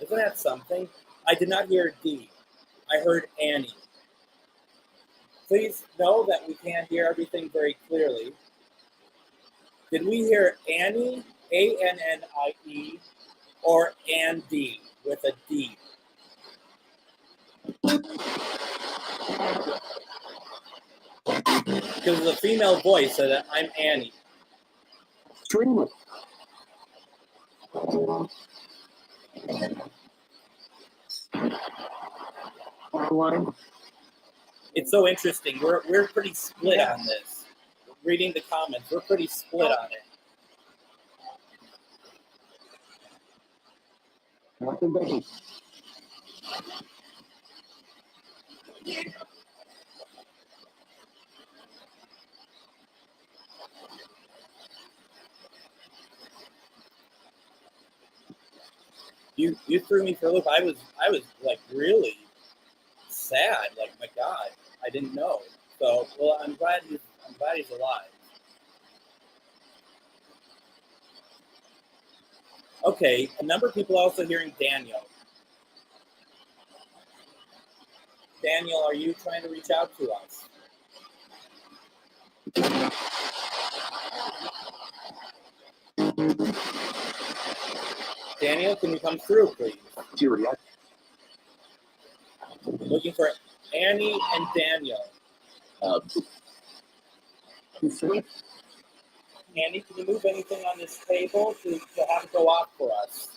Isn't that something? I did not hear D. I heard Annie. Please know that we can't hear everything very clearly. Did we hear Annie, A-N-N-I-E, or Andy with a D? Because the female voice said, I'm Annie. Streamer. It's so interesting. We're pretty split on this. Reading the comments, we're pretty split on it. You threw me for a loop. I was like really sad. Like, my God, I didn't know. So, well, I'm glad he's alive. Okay, a number of people are also hearing Daniel. Daniel, are you trying to reach out to us? Daniel, can you come through, please? Looking for Annie and Daniel. Annie, can you move anything on this table to have it go off for us?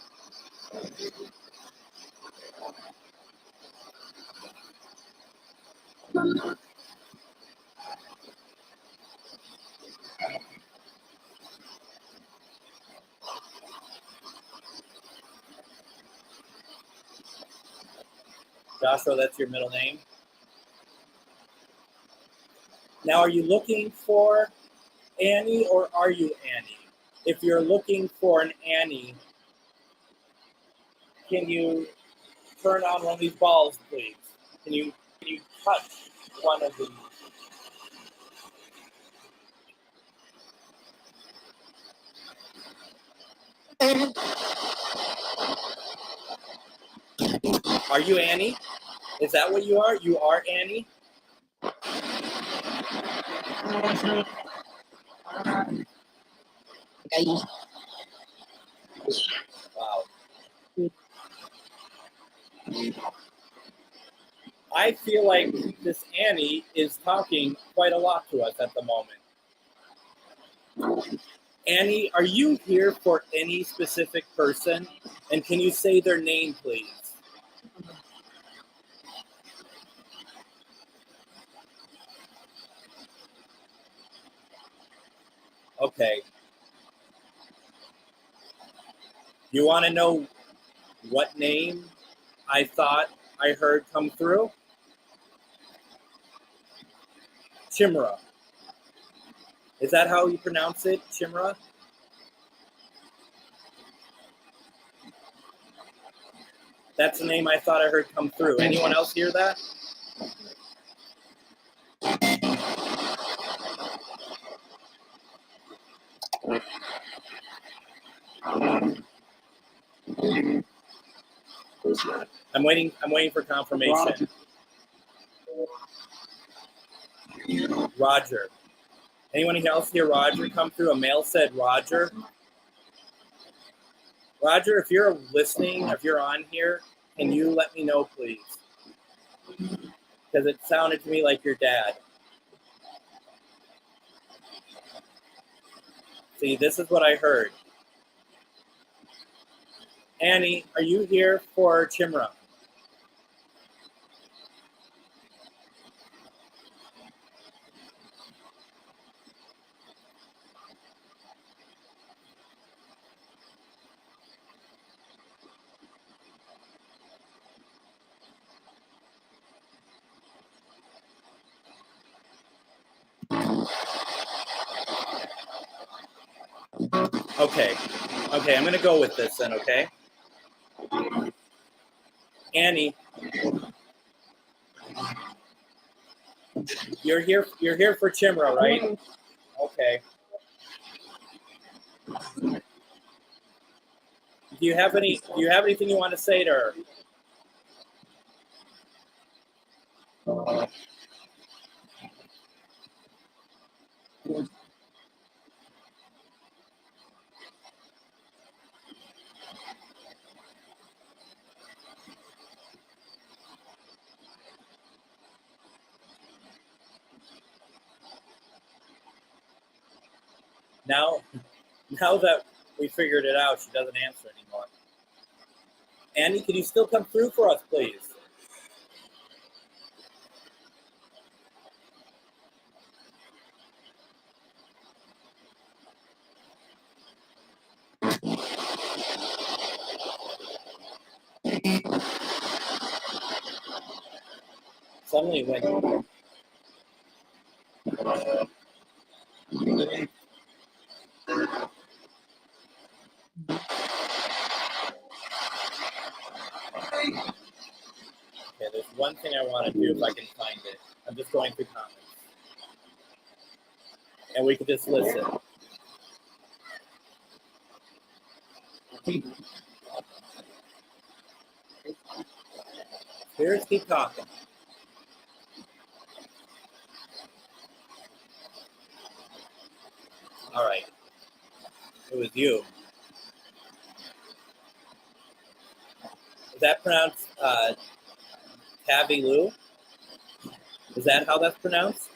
Joshua, that's your middle name. Now, are you looking for Annie or are you Annie? If you're looking for an Annie, can you turn on one of these balls, please? Can you touch one of these? Are you Annie? Is that what you are? You are Annie? Wow. I feel like this Annie is talking quite a lot to us at the moment. Annie, are you here for any specific person? And can you say their name, please? Okay. You want to know what name I thought I heard come through? Chimra. Is that how you pronounce it, Chimra? That's the name I thought I heard come through. Anyone else hear that? I'm waiting for confirmation. Roger. Anyone else hear Roger come through? A male said Roger. Roger, if you're listening, if you're on here, can you let me know, please? Because it sounded to me like your dad. See, this is what I heard. Annie, are you here for Chimra? Okay, I'm going to go with this then, okay? Annie, you're here for Chimra, right? Okay. Do you have anything you want to say to her? Now that we figured it out, she doesn't answer anymore. Annie, can you still come through for us, please? Suddenly when okay, there's one thing I want to do if I can find it. I'm just going through comments. And we could just listen. Spirits keep talking. All right. It was you. Is that pronounced Tabby Lou? Is that how that's pronounced?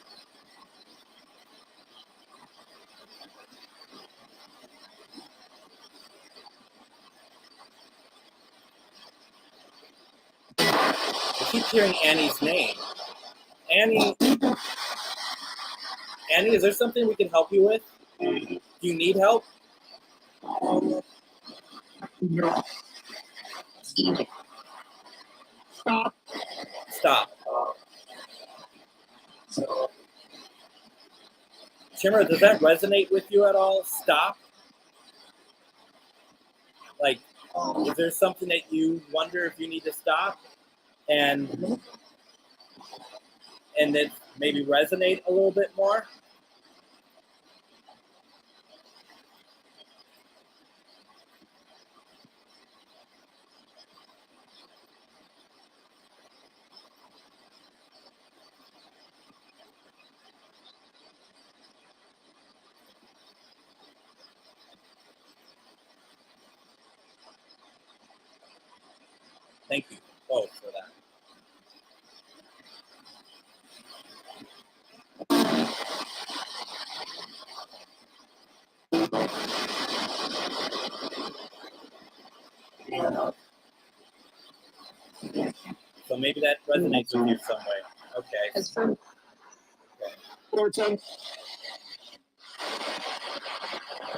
I keep hearing Annie's name. Annie, is there something we can help you with? Do you need help? No. Stop. Shimmer, does that resonate with you at all? Stop. Like, is there something that you wonder if you need to stop and then maybe resonate a little bit more? Thank you both for that. So maybe that resonates with you some way. Okay. It's from Okay. 410.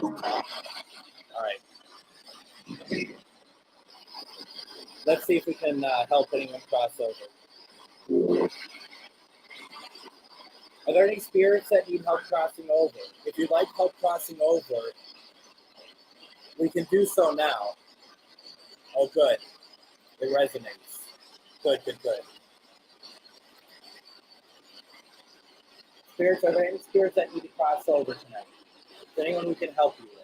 All right. Let's see if we can help anyone cross over. Are there any spirits that need help crossing over? If you'd like help crossing over, we can do so now. Oh, good. It resonates. Good. Spirits, are there any spirits that need to cross over tonight? Is there anyone we can help you with?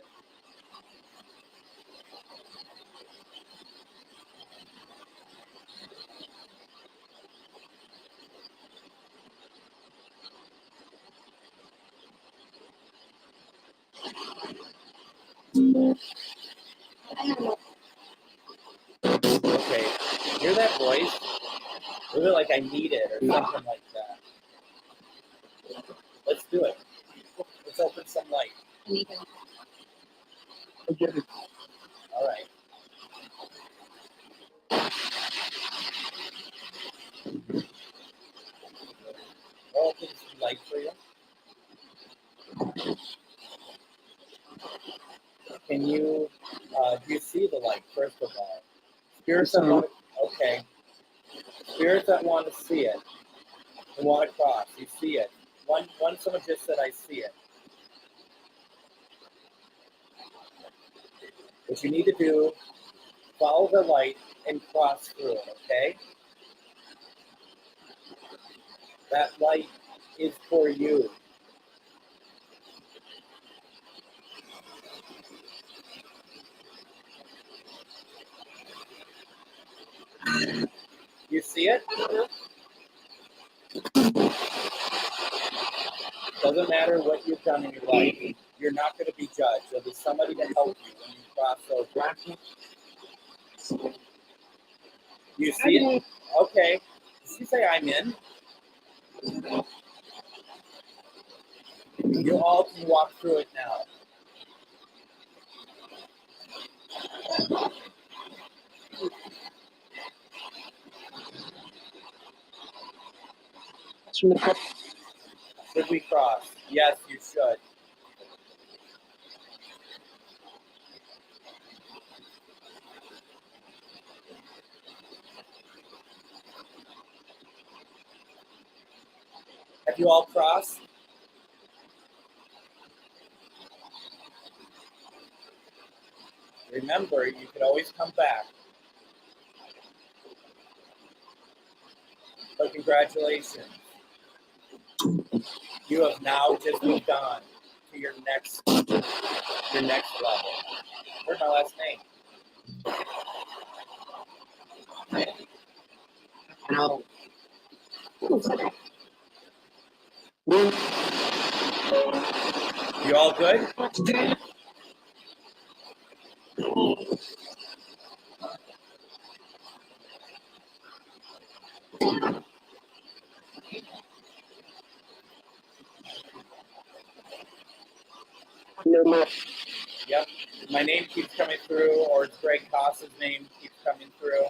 Okay, hear that voice? Really like I need it or something like that. Let's do it. Let's open some light. All right. I'll open some light for you. Can you, do you see the light, first of all? Spirits that want to, okay. Spirits that want to see it, and want to cross, you see it. One someone just said, I see it. What you need to do, follow the light and cross through it, okay? That light is for you. see it? Doesn't matter what you've done in your life. You're not going to be judged. There'll be somebody to help you when you cross those lines. You see it? Okay. Did you say I'm in? You all can walk through it now. Should we cross? Yes, you should. Have you all crossed? Remember, you can always come back. But congratulations. You have now just moved on to your next level. Where's my last name? No. You all good? No. Yep. My name keeps coming through, or it's Greg Bakkun's name keeps coming through.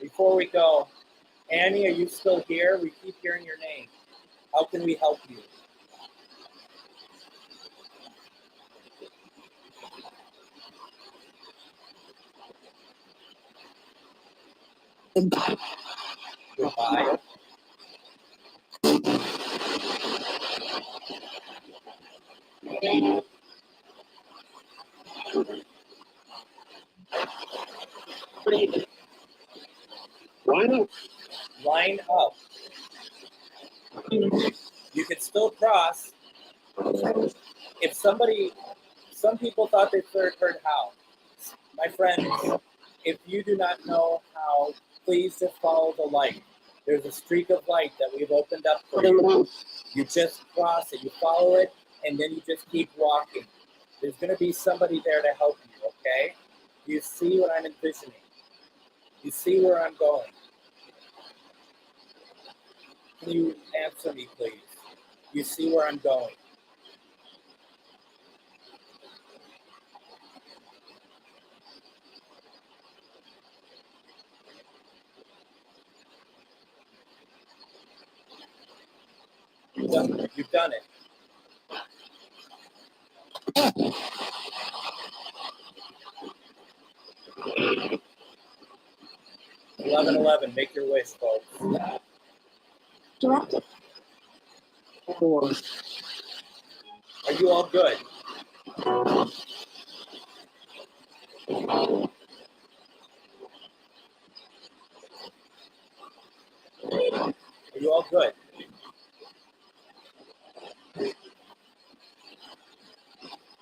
Before we go, Annie, are you still here? We keep hearing your name. How can we help you? Goodbye. Goodbye. Line up. Line up. You can still cross. If some people thought they heard how. My friends, if you do not know how, please just follow the light. There's a streak of light that we've opened up for you. You just cross it, you follow it, and then you just keep walking. There's going to be somebody there to help you, okay? You see what I'm envisioning. You see where I'm going. Can you answer me, please? You see where I'm going. You've done it. $11.11. Make your wish, folks. Directed. 4. Are you all good? Are you all good?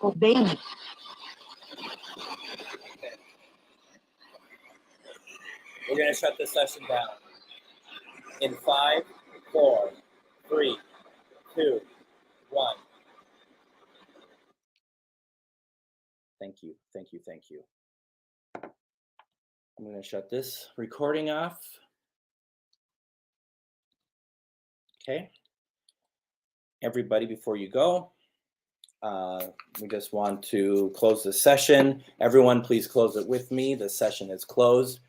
Obey me. We're going to shut this session down. In 5, 4, 3, 2, 1. Thank you, thank you, thank you. I'm going to shut this recording off. Okay. Everybody, before you go, we just want to close the session. Everyone, please close it with me. The session is closed.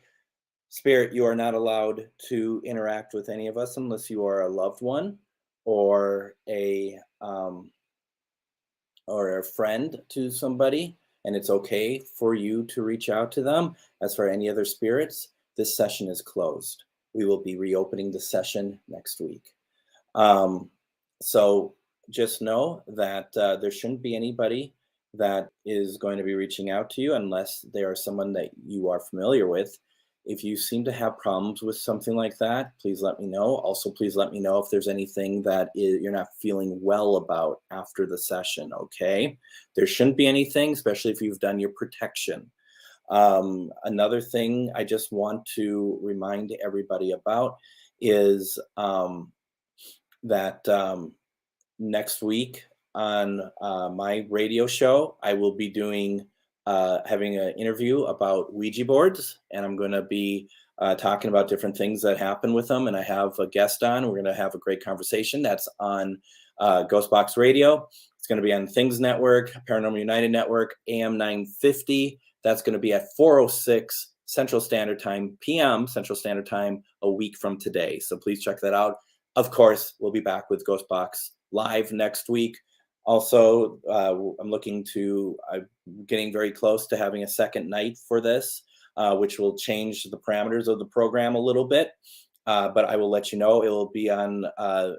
Spirit, you are not allowed to interact with any of us unless you are a loved one or a friend to somebody, and it's okay for you to reach out to them. As for any other spirits, this session is closed. We will be reopening the session next week. So just know that there shouldn't be anybody that is going to be reaching out to you unless they are someone that you are familiar with. If you seem to have problems with something like that, please let me know. Also, please let me know if there's anything that you're not feeling well about after the session, okay? There shouldn't be anything, especially if you've done your protection. Another thing I just want to remind everybody about is that next week on my radio show, I will be doing having an interview about Ouija boards, and I'm going to be talking about different things that happen with them. And I have a guest on. We're going to have a great conversation. That's on GhostBox Radio. It's going to be on Things Network, Paranormal United Network, AM 950. That's going to be at 4:06 Central Standard Time, PM Central Standard Time, a week from today. So please check that out. Of course, we'll be back with GhostBox live next week. Also, I'm getting very close to having a second night for this, which will change the parameters of the program a little bit. But I will let you know. It'll be on a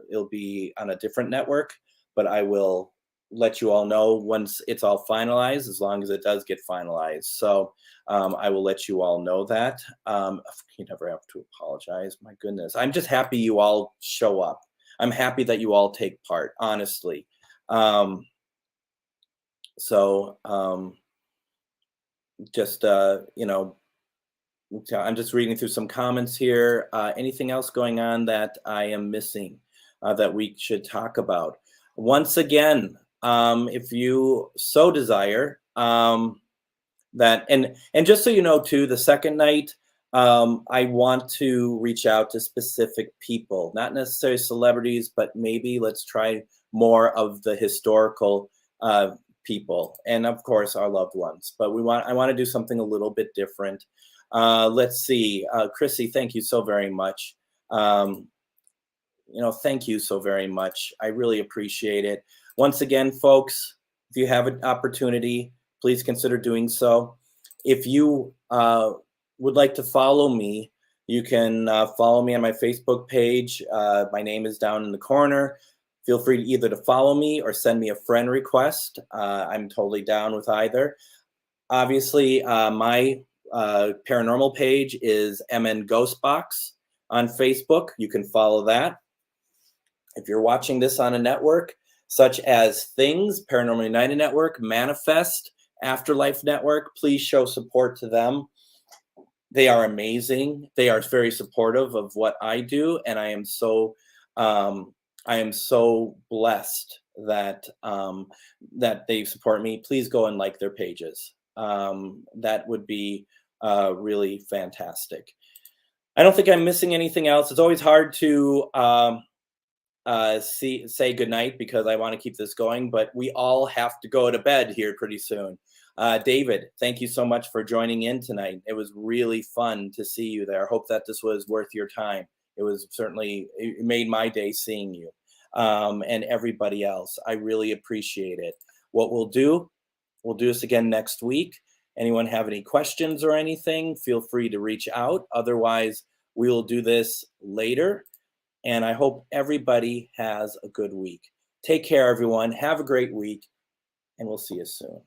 different network, but I will let you all know once it's all finalized, as long as it does get finalized. So I will let you all know that. You never have to apologize. My goodness. I'm just happy you all show up. I'm happy that you all take part, honestly. I'm just reading through some comments here. Anything else going on that I am missing that we should talk about? Once again, if you so desire, that and just so you know too, the second night, I want to reach out to specific people, not necessarily celebrities, but maybe let's try more of the historical people, and of course our loved ones. But I want to do something a little bit different. Let's see, Chrissy, thank you so very much. Thank you so very much. I really appreciate it. Once again, folks, if you have an opportunity, please consider doing so. If you would like to follow me, you can follow me on my Facebook page. My name is down in the corner. Feel free to either to follow me or send me a friend request. I'm totally down with either. Obviously, my paranormal page is MN GhostBox on Facebook. You can follow that. If you're watching this on a network such as Things, Paranormal United Network, Manifest, Afterlife Network, please show support to them. They are amazing. They are very supportive of what I do, and I am so blessed that that they support me. Please go and like their pages. That would be really fantastic. I don't think I'm missing anything else. It's always hard to say goodnight because I want to keep this going, but we all have to go to bed here pretty soon. David, thank you so much for joining in tonight. It was really fun to see you there. Hope that this was worth your time. It made my day seeing you and everybody else. I really appreciate it. What we'll do this again next week. Anyone have any questions or anything, feel free to reach out. Otherwise, we will do this later. And I hope everybody has a good week. Take care, everyone. Have a great week, and we'll see you soon.